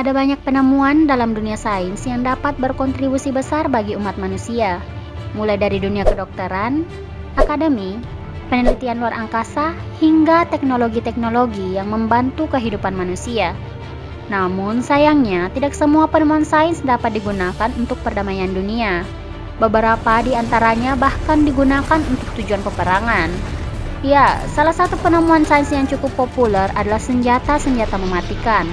Ada banyak penemuan dalam dunia sains yang dapat berkontribusi besar bagi umat manusia, mulai dari dunia kedokteran, akademi, penelitian luar angkasa, hingga teknologi-teknologi yang membantu kehidupan manusia. Namun sayangnya, tidak semua penemuan sains dapat digunakan untuk perdamaian dunia. Beberapa di antaranya bahkan digunakan untuk tujuan peperangan. Ya, salah satu penemuan sains yang cukup populer adalah senjata-senjata mematikan.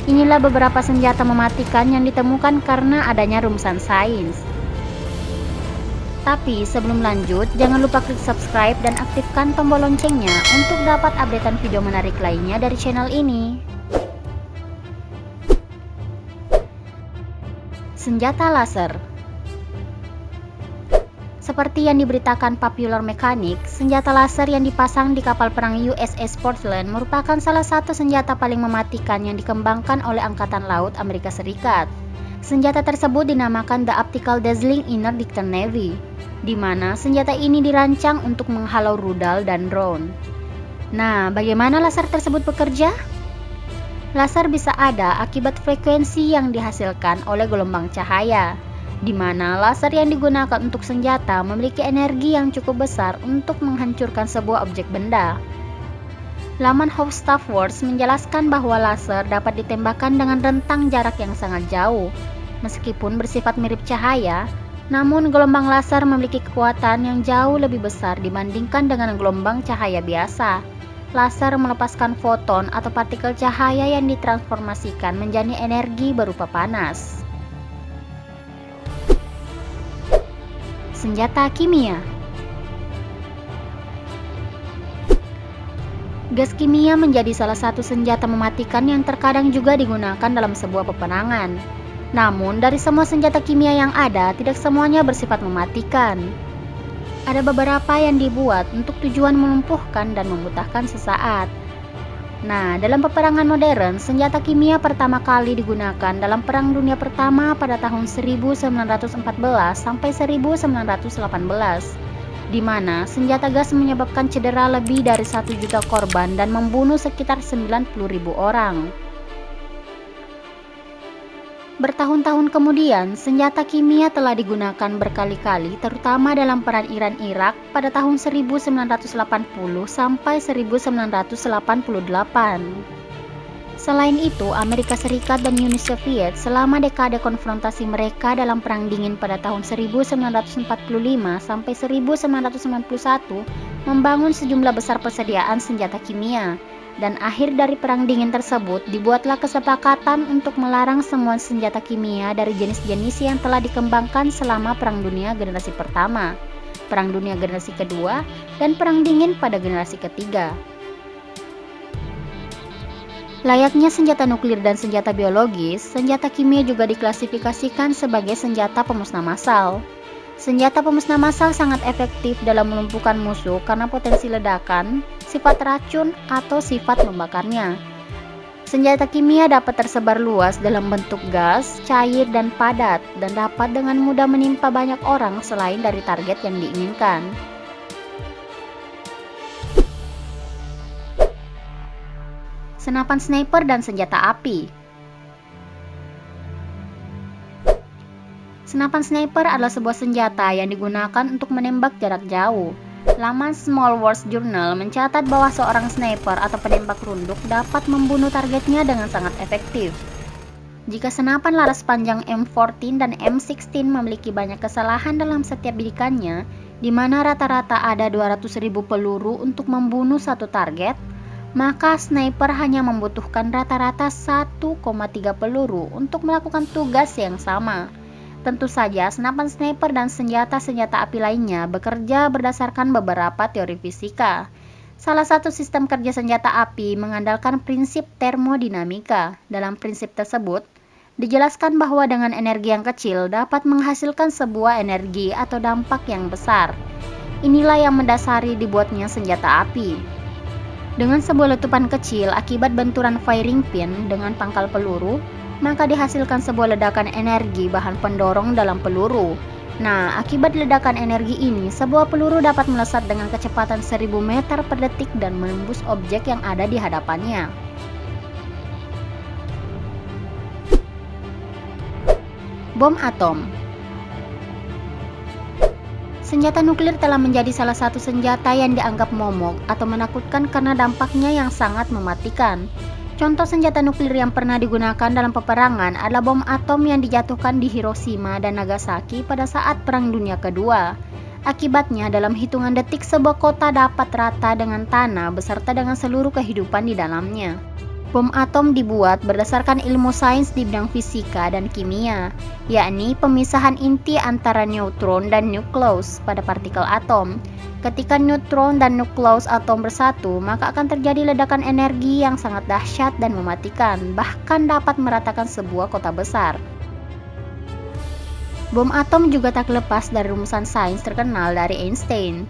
Inilah beberapa senjata mematikan yang ditemukan karena adanya rumusan sains. Tapi sebelum lanjut, jangan lupa klik subscribe dan aktifkan tombol loncengnya untuk dapat updatean video menarik lainnya dari channel ini. Senjata laser. Seperti yang diberitakan Popular Mechanics, senjata laser yang dipasang di kapal perang USS Portland merupakan salah satu senjata paling mematikan yang dikembangkan oleh Angkatan Laut Amerika Serikat. Senjata tersebut dinamakan The Optical Dazzling Interdictor Navy, di mana senjata ini dirancang untuk menghalau rudal dan drone. Nah, bagaimana laser tersebut bekerja? Laser bisa ada akibat frekuensi yang dihasilkan oleh gelombang cahaya, di mana laser yang digunakan untuk senjata memiliki energi yang cukup besar untuk menghancurkan sebuah objek benda. Laman How Stuff Works menjelaskan bahwa laser dapat ditembakkan dengan rentang jarak yang sangat jauh. Meskipun bersifat mirip cahaya, namun gelombang laser memiliki kekuatan yang jauh lebih besar dibandingkan dengan gelombang cahaya biasa. Laser melepaskan foton atau partikel cahaya yang ditransformasikan menjadi energi berupa panas. Senjata kimia. Gas kimia menjadi salah satu senjata mematikan yang terkadang juga digunakan dalam sebuah peperangan. Namun, dari semua senjata kimia yang ada, tidak semuanya bersifat mematikan. Ada beberapa yang dibuat untuk tujuan melumpuhkan dan memutahkan sesaat. Nah, dalam peperangan modern, senjata kimia pertama kali digunakan dalam Perang Dunia Pertama pada tahun 1914 sampai 1918, di mana senjata gas menyebabkan cedera lebih dari 1 juta korban dan membunuh sekitar 90.000 orang. Bertahun-tahun kemudian, senjata kimia telah digunakan berkali-kali, terutama dalam Perang Iran-Irak pada tahun 1980 sampai 1988. Selain itu, Amerika Serikat dan Uni Soviet selama dekade konfrontasi mereka dalam Perang Dingin pada tahun 1945 sampai 1991 membangun sejumlah besar persediaan senjata kimia. Dan akhir dari Perang Dingin tersebut, dibuatlah kesepakatan untuk melarang semua senjata kimia dari jenis-jenis yang telah dikembangkan selama Perang Dunia Generasi Pertama, Perang Dunia Generasi Kedua, dan Perang Dingin pada generasi ketiga. Layaknya senjata nuklir dan senjata biologis, senjata kimia juga diklasifikasikan sebagai senjata pemusnah massal. Senjata pemusnah massal sangat efektif dalam melumpuhkan musuh karena potensi ledakan, sifat racun, atau sifat membakarnya. Senjata kimia dapat tersebar luas dalam bentuk gas, cair, dan padat, dan dapat dengan mudah menimpa banyak orang selain dari target yang diinginkan. Senapan sniper dan senjata api. Senapan sniper adalah sebuah senjata yang digunakan untuk menembak jarak jauh. Laman Small Wars Journal mencatat bahwa seorang sniper atau penembak runduk dapat membunuh targetnya dengan sangat efektif. Jika senapan laras panjang M14 dan M16 memiliki banyak kesalahan dalam setiap bidikannya, di mana rata-rata ada 200.000 peluru untuk membunuh satu target, maka sniper hanya membutuhkan rata-rata 1,3 peluru untuk melakukan tugas yang sama. Tentu saja, senapan sniper dan senjata-senjata api lainnya bekerja berdasarkan beberapa teori fisika. Salah satu sistem kerja senjata api mengandalkan prinsip termodinamika. Dalam prinsip tersebut, dijelaskan bahwa dengan energi yang kecil dapat menghasilkan sebuah energi atau dampak yang besar. Inilah yang mendasari dibuatnya senjata api. Dengan sebuah letupan kecil akibat benturan firing pin dengan pangkal peluru, maka dihasilkan sebuah ledakan energi bahan pendorong dalam peluru. Nah, akibat ledakan energi ini, sebuah peluru dapat melesat dengan kecepatan 1000 meter per detik dan menembus objek yang ada di hadapannya. Bom atom. Senjata nuklir telah menjadi salah satu senjata yang dianggap momok atau menakutkan karena dampaknya yang sangat mematikan. Contoh senjata nuklir yang pernah digunakan dalam peperangan adalah bom atom yang dijatuhkan di Hiroshima dan Nagasaki pada saat Perang Dunia Kedua. Akibatnya, dalam hitungan detik sebuah kota dapat rata dengan tanah beserta dengan seluruh kehidupan di dalamnya. Bom atom dibuat berdasarkan ilmu sains di bidang fisika dan kimia, yakni pemisahan inti antara neutron dan nukleus pada partikel atom. Ketika neutron dan nukleus atom bersatu, maka akan terjadi ledakan energi yang sangat dahsyat dan mematikan, bahkan dapat meratakan sebuah kota besar. Bom atom juga tak lepas dari rumusan sains terkenal dari Einstein.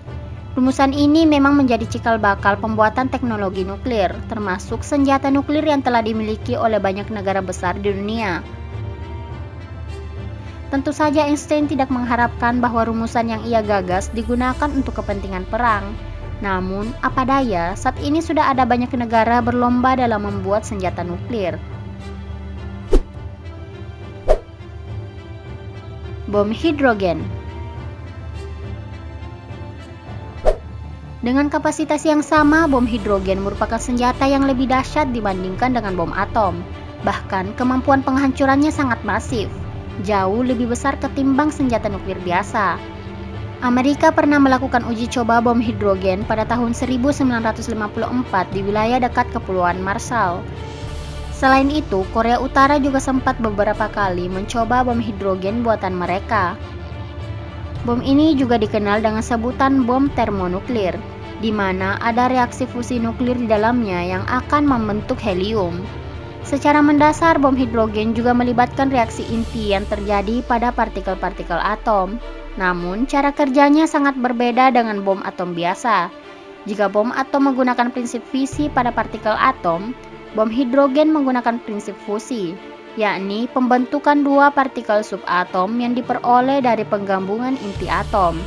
Rumusan ini memang menjadi cikal bakal pembuatan teknologi nuklir, termasuk senjata nuklir yang telah dimiliki oleh banyak negara besar di dunia. Tentu saja Einstein tidak mengharapkan bahwa rumusan yang ia gagas digunakan untuk kepentingan perang. Namun, apa daya, saat ini sudah ada banyak negara berlomba dalam membuat senjata nuklir. Bom hidrogen. Dengan kapasitas yang sama, bom hidrogen merupakan senjata yang lebih dahsyat dibandingkan dengan bom atom. Bahkan, kemampuan penghancurannya sangat masif, jauh lebih besar ketimbang senjata nuklir biasa. Amerika pernah melakukan uji coba bom hidrogen pada tahun 1954 di wilayah dekat Kepulauan Marshall. Selain itu, Korea Utara juga sempat beberapa kali mencoba bom hidrogen buatan mereka. Bom ini juga dikenal dengan sebutan bom termonuklir, di mana ada reaksi fusi nuklir di dalamnya yang akan membentuk helium. Secara mendasar, bom hidrogen juga melibatkan reaksi inti yang terjadi pada partikel-partikel atom. Namun, cara kerjanya sangat berbeda dengan bom atom biasa. Jika bom atom menggunakan prinsip fisi pada partikel atom, bom hidrogen menggunakan prinsip fusi, yakni pembentukan dua partikel subatom yang diperoleh dari penggabungan inti atom.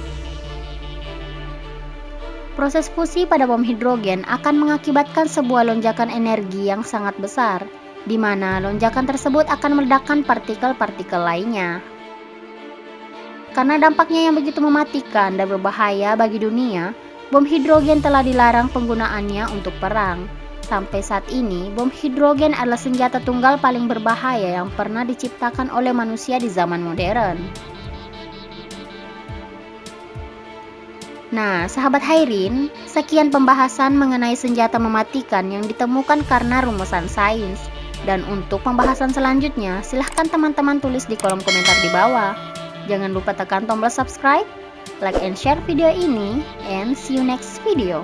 Proses fusi pada bom hidrogen akan mengakibatkan sebuah lonjakan energi yang sangat besar, di mana lonjakan tersebut akan meledakkan partikel-partikel lainnya. Karena dampaknya yang begitu mematikan dan berbahaya bagi dunia, bom hidrogen telah dilarang penggunaannya untuk perang. Sampai saat ini, bom hidrogen adalah senjata tunggal paling berbahaya yang pernah diciptakan oleh manusia di zaman modern. Nah, sahabat Hairin, sekian pembahasan mengenai senjata mematikan yang ditemukan karena rumusan sains. Dan untuk pembahasan selanjutnya, silahkan teman-teman tulis di kolom komentar di bawah. Jangan lupa tekan tombol subscribe, like and share video ini, and see you next video.